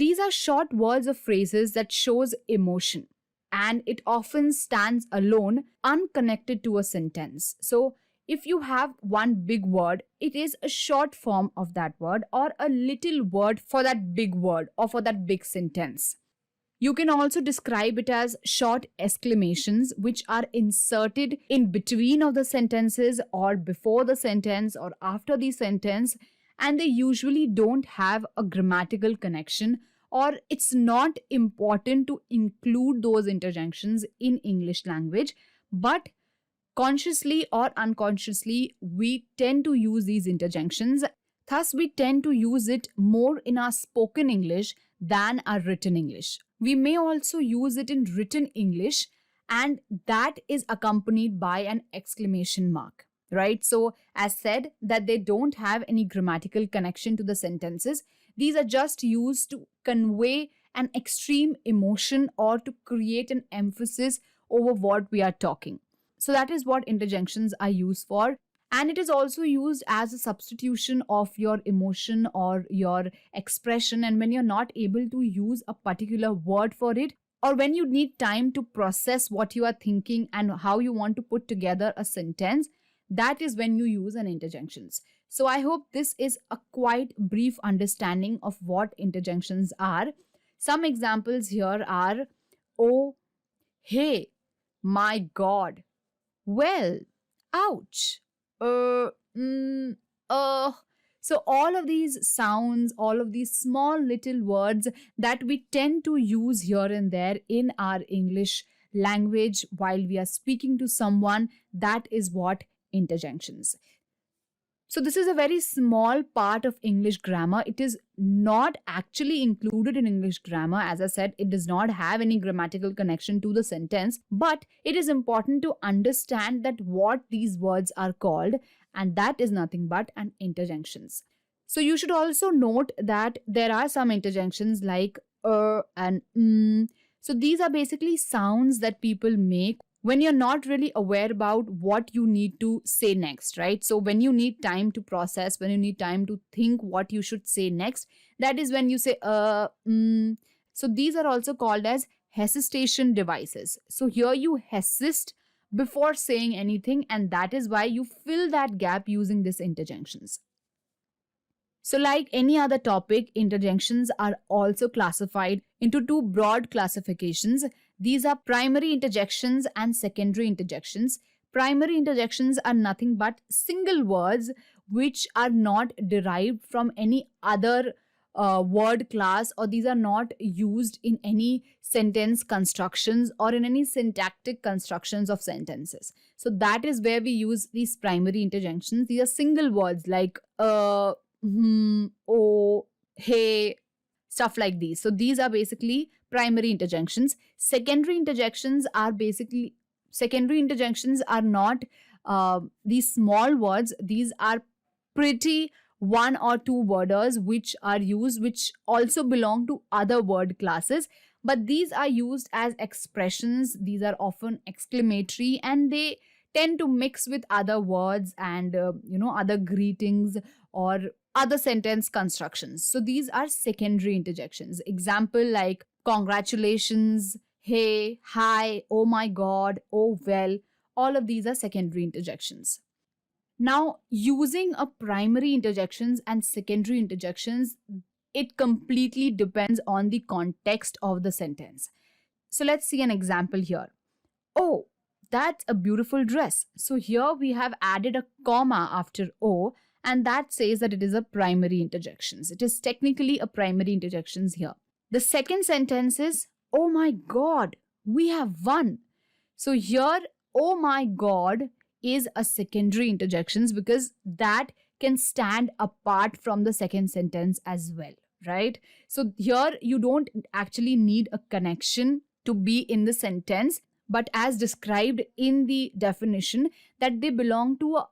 These are short words or phrases that shows emotion, and it often stands alone, unconnected to a sentence. So if you have one big word, it is a short form of that word or a little word for that big word or for that big sentence. You can also describe it as short exclamations which are inserted in between of the sentences or before the sentence or after the sentence, and they usually don't have a grammatical connection, or it's not important to include those interjections in English language, but consciously or unconsciously we tend to use these interjections. Thus we tend to use it more in our spoken English than our written English. We may also use it in written English, and that is accompanied by an exclamation mark, right? So as said, that they don't have any grammatical connection to the sentences. These are just used to convey an extreme emotion or to create an emphasis over what we are talking. So that is what interjections are used for. And it is also used as a substitution of your emotion or your expression. And when you're not able to use a particular word for it, or when you need time to process what you are thinking and how you want to put together a sentence, that is when you use an interjections. So I hope this is a quite brief understanding of what interjections are. Some examples here are, oh, hey, my God, well, ouch, mm, So all of these sounds, all of these small little words that we tend to use here and there in our English language while we are speaking to someone, that is what interjections. So this is a very small part of English grammar. It is not actually included in English grammar. As I said, it does not have any grammatical connection to the sentence, but it is important to understand that what these words are called, and that is nothing but an interjections. So you should also note that there are some interjections like and So these are basically sounds that people make when you're not really aware about what you need to say next, right? So when you need time to process, when you need time to think what you should say next, that is when you say So these are also called as hesitation devices. So here you hesist before saying anything, and that is why you fill that gap using these interjections. So like any other topic, interjections are also classified into two broad classifications. These are primary interjections and secondary interjections. Primary interjections are nothing but single words which are not derived from any other word class, or these are not used in any sentence constructions or in any syntactic constructions of sentences. So that is where we use these primary interjections. These are single words like oh, hey, stuff like these. So these are basically primary interjections. Secondary interjections are not these small words. These are pretty one or two worders which are used, which also belong to other word classes, but these are used as expressions. These are often exclamatory, and they tend to mix with other words and other greetings or other sentence constructions. So these are secondary interjections. Example like congratulations, hey, hi, oh my God, oh well. All of these are secondary interjections. Now, using a primary interjections and secondary interjections, it completely depends on the context of the sentence. So let's see an example here. Oh, that's a beautiful dress. So here we have added a comma after O, and that says that it is a primary interjections. It is technically a primary interjections here. The second sentence is, oh my God, we have won. So here, oh my God is a secondary interjections because that can stand apart from the second sentence as well, right? So here you don't actually need a connection to be in the sentence, but as described in the definition, that they belong to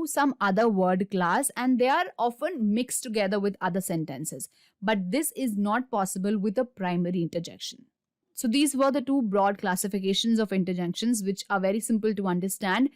some other word class and they are often mixed together with other sentences. But this is not possible with a primary interjection. So these were the two broad classifications of interjections, which are very simple to understand.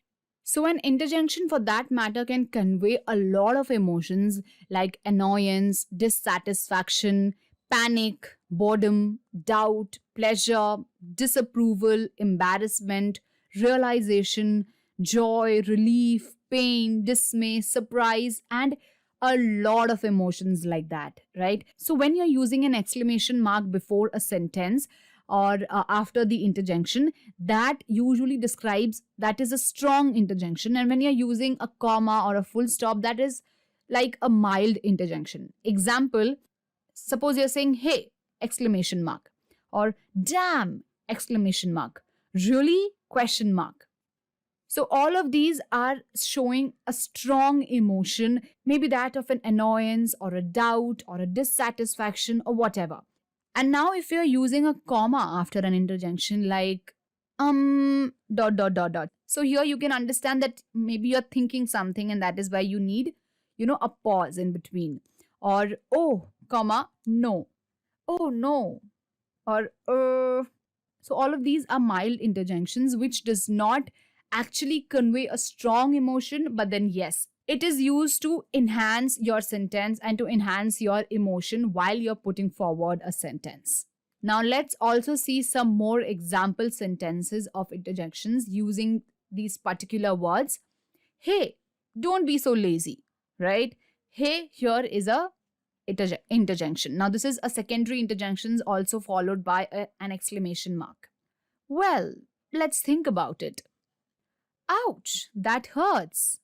So an interjection for that matter can convey a lot of emotions like annoyance, dissatisfaction, panic, boredom, doubt, pleasure, disapproval, embarrassment, realization, joy, relief, pain, dismay, surprise, and a lot of emotions like that, right? So when you're using an exclamation mark before a sentence or after the interjection, that usually describes that is a strong interjection. And when you're using a comma or a full stop, that is like a mild interjection. Example, suppose you're saying, hey, exclamation mark, or damn, exclamation mark, really, question mark. So all of these are showing a strong emotion, maybe that of an annoyance or a doubt or a dissatisfaction or whatever. And now if you're using a comma after an interjection like dot dot dot dot. So here you can understand that maybe you're thinking something and that is why you need, a pause in between. Or oh, comma, no. Oh no. Or so all of these are mild interjections which does not actually convey a strong emotion, but then yes, it is used to enhance your sentence and to enhance your emotion while you're putting forward a sentence. Now let's also see some more example sentences of interjections using these particular words. Hey, don't be so lazy, right? Hey here is a interjection. Now this is a secondary interjection also followed by an exclamation mark. Well, let's think about it. Ouch, that hurts.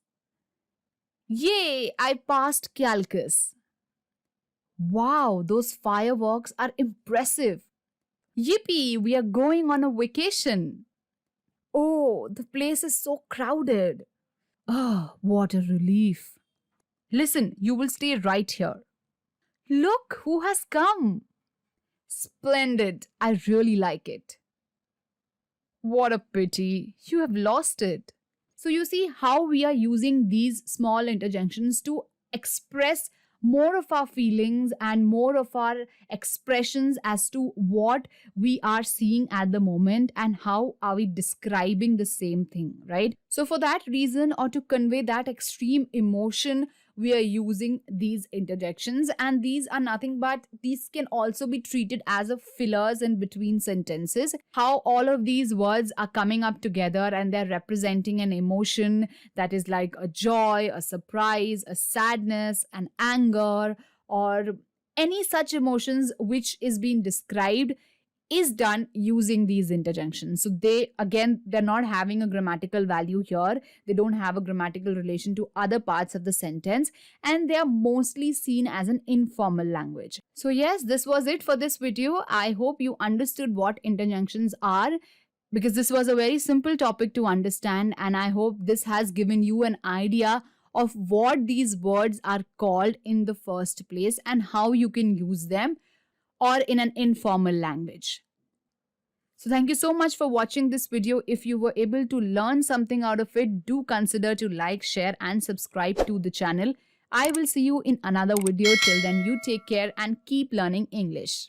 Yay, I passed calculus. Wow, those fireworks are impressive. Yippee, we are going on a vacation. Oh, the place is so crowded. Oh, what a relief. Listen, you will stay right here. Look who has come. Splendid, I really like it. What a pity, you have lost it. So you see how we are using these small interjections to express more of our feelings and more of our expressions as to what we are seeing at the moment and how are we describing the same thing, right? So for that reason, or to convey that extreme emotion, we are using these interjections, and these are nothing but these can also be treated as a fillers in between sentences. How all of these words are coming up together and they're representing an emotion that is like a joy, a surprise, a sadness, an anger, or any such emotions which is being described is done using these interjections. So they're not having a grammatical value here. They don't have a grammatical relation to other parts of the sentence, and they are mostly seen as an informal language. So yes, this was it for this video. I hope you understood what interjections are, because this was a very simple topic to understand, and I hope this has given you an idea of what these words are called in the first place and how you can use them or in an informal language. So thank you so much for watching this video. If you were able to learn something out of it, do consider to like, share and subscribe to the channel. I will see you in another video. Till then, you take care and keep learning English.